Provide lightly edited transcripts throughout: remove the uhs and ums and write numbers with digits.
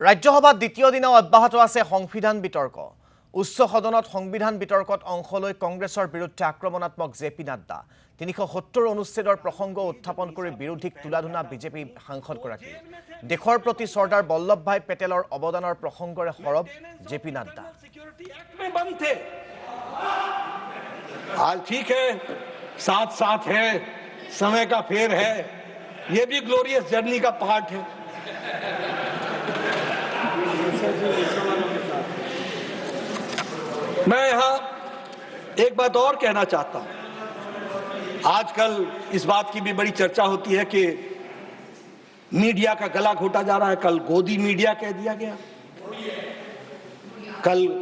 ৰাজ্যসভাত দ্বিতীয় দিনাও অব্যাহত আছে সংবিধান বিতৰ্ক। উচ্চ সদনত সংবিধান বিতৰ্কত অংশ লৈ কংগ্ৰেছৰ বিৰুদ্ধে আক্ৰমণাত্মক জেপি নাড্ডা। ৩৭০ অনুচ্ছেদৰ প্ৰসংগ উত্থাপন কৰি বিৰোধীক তুলাধুনা বিজেপি সাংসদগৰাকী। দেশৰ প্ৰতি চৰ্দাৰ বল্লভভাই পেটেলৰ অৱদানৰ প্ৰসংগৰে সৰব জেপি নাড্ডা। हाल ठीक है, साथ साथ है, समय का फेर है, ये भी ग्लोरियस जर्नी का पार्ट है। मैं यहां एक बात और कहना चाहता हूं। आजकल इस बात की भी बड़ी चर्चा होती है कि मीडिया का गला घोटा जा रहा है। कल गोदी मीडिया कह दिया गया,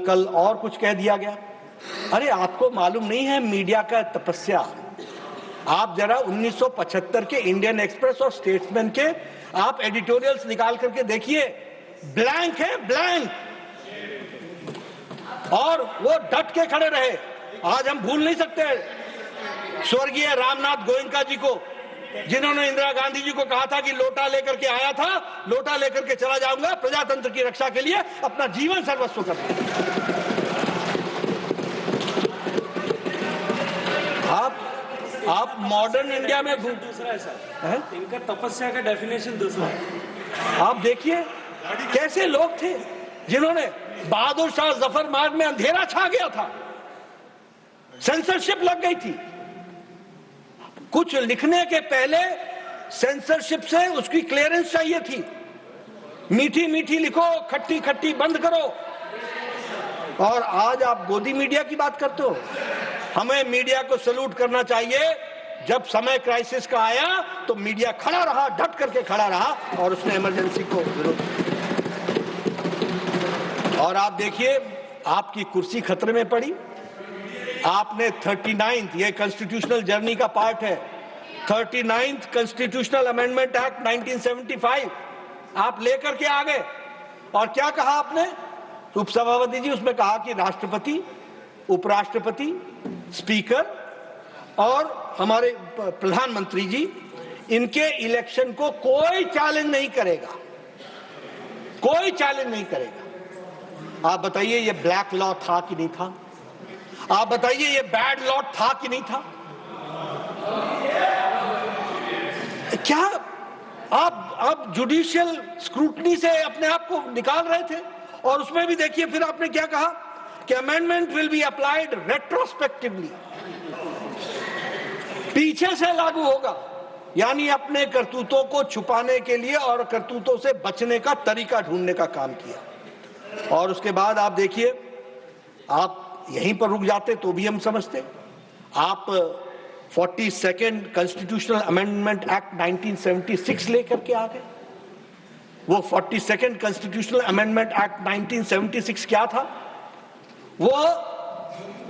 कल और कुछ कह दिया गया। अरे आपको मालूम नहीं है मीडिया का तपस्या? आप जरा 1975 के इंडियन एक्सप्रेस और स्टेट्समैन के आप एडिटोरियल्स निकाल करके देखिए, ब्लैंक है, ब्लैंक। और वो डट के खड़े रहे। आज हम भूल नहीं सकते स्वर्गीय रामनाथ गोयनका जी को, जिन्होंने इंदिरा गांधी जी को कहा था कि लोटा लेकर के आया था, लोटा लेकर के चला जाऊंगा, प्रजातंत्र की रक्षा के लिए अपना जीवन सर्वस्व कर दिया। आप मॉडर्न इंडिया में दूसरा है सर, इनका तपस्या का डेफिनेशन दूसरा है। आप देखिए कैसे लोग थे जिन्होंने बहादुर शाह जफर मार्ग में अंधेरा छा गया था, सेंसरशिप लग गई थी। कुछ लिखने के पहले सेंसरशिप से उसकी क्लियरेंस चाहिए थी। मीठी मीठी लिखो, खट्टी खट्टी बंद करो। और आज आप गोदी मीडिया की बात करते हो। हमें मीडिया को सैल्यूट करना चाहिए। जब समय क्राइसिस का आया तो मीडिया खड़ा रहा, डट करके खड़ा रहा और उसने इमरजेंसी को विरोध। और आप देखिए आपकी कुर्सी खतरे में पड़ी। आपने 39th, ये कॉन्स्टिट्यूशनल जर्नी का पार्ट है, 39th कॉन्स्टिट्यूशनल अमेंडमेंट एक्ट 1975 आप लेकर के आ गए। और क्या कहा आपने? उपसभापति जी, उसमें कहा कि राष्ट्रपति, उपराष्ट्रपति, स्पीकर और हमारे प्रधानमंत्री जी, इनके इलेक्शन को कोई चैलेंज नहीं करेगा, कोई चैलेंज नहीं करेगा। आप बताइए ये ब्लैक लॉ था कि नहीं था? आप बताइए ये बैड लॉ था कि नहीं था? क्या आप जुडिशियल स्क्रूटनी से अपने आप को निकाल रहे थे? और उसमें भी देखिए फिर आपने क्या कहा कि amendment will be applied retrospectively, पीछे से लागू होगा। यानी अपने करतूतों को छुपाने के लिए और करतूतों से बचने का तरीका ढूंढने का काम किया। और उसके बाद आप देखिए, आप यहीं पर रुक जाते तो भी हम समझते। आप 42nd कॉन्स्टिट्यूशनल अमेंडमेंट एक्ट 1976 लेकर के आ गए। वो 42nd कॉन्स्टिट्यूशनल अमेंडमेंट एक्ट 1976 क्या था? वो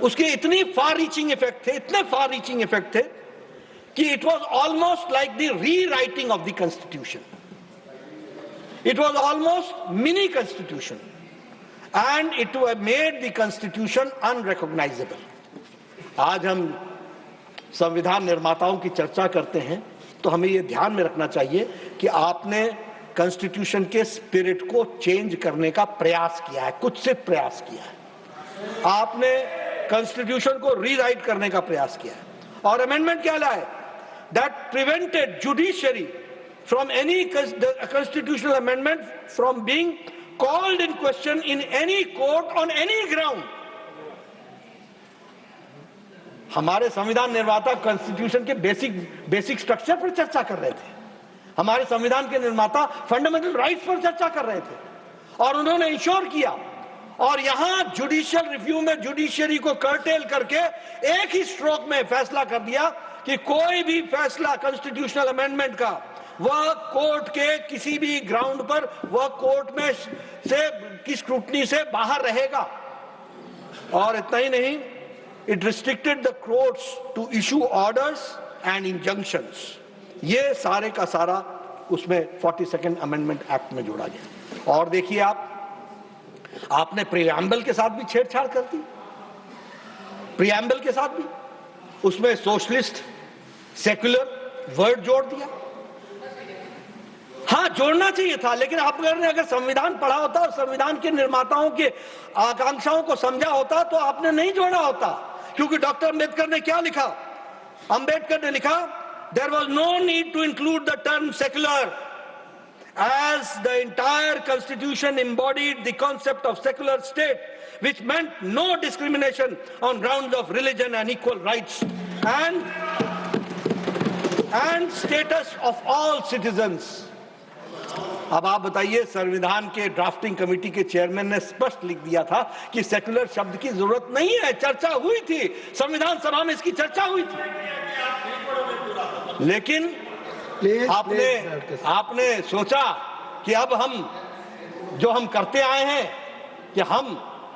उसके इतनी फार रीचिंग इफेक्ट थे, इतने फार रीचिंग इफेक्ट थे कि it was almost like the rewriting of the constitution. It was almost mini constitution and it made the constitution unrecognizable. आज हम संविधान निर्माताओं की चर्चा करते हैं तो हमें यह ध्यान में रखना चाहिए कि आपने कॉन्स्टिट्यूशन के स्पिरिट को चेंज करने का प्रयास किया है, कुछ से प्रयास किया है। आपने कॉन्स्टिट्यूशन को रीराइट करने का प्रयास किया है। और अमेंडमेंट क्या लाए? That prevented judiciary from any constitutional amendment from being called in question in any court on any ground. हमारे संविधान निर्माता कॉन्स्टिट्यूशन के बेसिक स्ट्रक्चर पर चर्चा कर रहे थे। हमारे संविधान के निर्माता फंडामेंटल राइट्स पर चर्चा कर रहे थे और उन्होंने इंश्योर किया। और यहां जुडिशियल रिव्यू में जुडिशरी को कर्टेल करके एक ही स्ट्रोक में फैसला कर दिया कि कोई भी फैसला कॉन्स्टिट्यूशनल अमेंडमेंट का वह कोर्ट के किसी भी ग्राउंड पर वह कोर्ट में से की स्क्रूटनी से बाहर रहेगा। और इतना ही नहीं, it restricted the courts to issue orders and injunctions. ये सारे का सारा उसमें 42nd अमेंडमेंट एक्ट में जोड़ा गया। और देखिए आपने प्रीएम्बल के साथ भी छेड़छाड़ कर दी। प्रीएम्बल के साथ भी उसमें सोशलिस्ट, सेक्युलर वर्ड जोड़ दिया। हाँ, जोड़ना चाहिए था, लेकिन आप अगर संविधान पढ़ा होता और संविधान के निर्माताओं के आकांक्षाओं को समझा होता तो आपने नहीं जोड़ा होता। क्योंकि डॉक्टर अंबेडकर ने क्या लिखा? अंबेडकर ने लिखा, there was no need to include the term secular as the entire constitution embodied the concept of secular state, which meant no discrimination on grounds of religion and equal rights and status of all citizens. अब आप बताइए, संविधान के drafting committee के chairman ने स्पष्ट लिख दिया था कि सेक्युलर शब्द की जरूरत नहीं है। चर्चा हुई थी, संविधान सभा में इसकी चर्चा हुई थी, लेकिन आपने सोचा कि अब हम करते आए हैं कि हम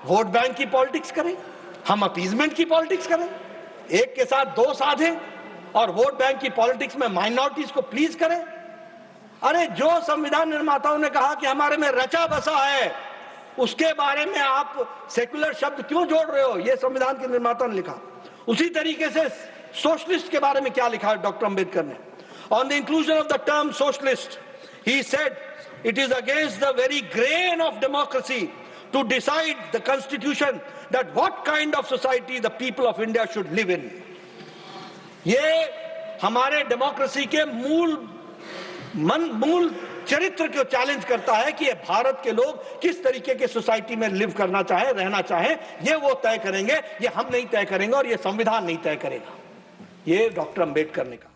वोट बैंक की पॉलिटिक्स करें, हम अपीजमेंट की पॉलिटिक्स करें, एक के साथ दो साधें और वोट बैंक की पॉलिटिक्स में माइनॉरिटीज को प्लीज करें। अरे जो संविधान निर्माताओं ने कहा कि हमारे में रचा बसा है, उसके बारे में आप सेक्युलर शब्द क्यों जोड़ रहे हो? यह संविधान के निर्माता ने लिखा। उसी तरीके से सोशलिस्ट के बारे में क्या लिखा है डॉक्टर अंबेडकर ने? On the inclusion of the term socialist, he said, it is against the very grain of democracy to decide the constitution that what kind of society the people of India should live in. ये हमारे democracy के मूल चरित्र को challenge करता है कि ये भारत के लोग किस तरीके के सोसाइटी में लिव करना चाहे, रहना चाहे, ये वो तय करेंगे, ये हम नहीं तय करेंगे और ये संविधान नहीं तय करेगा। ये डॉक्टर अंबेडकर ने कहा।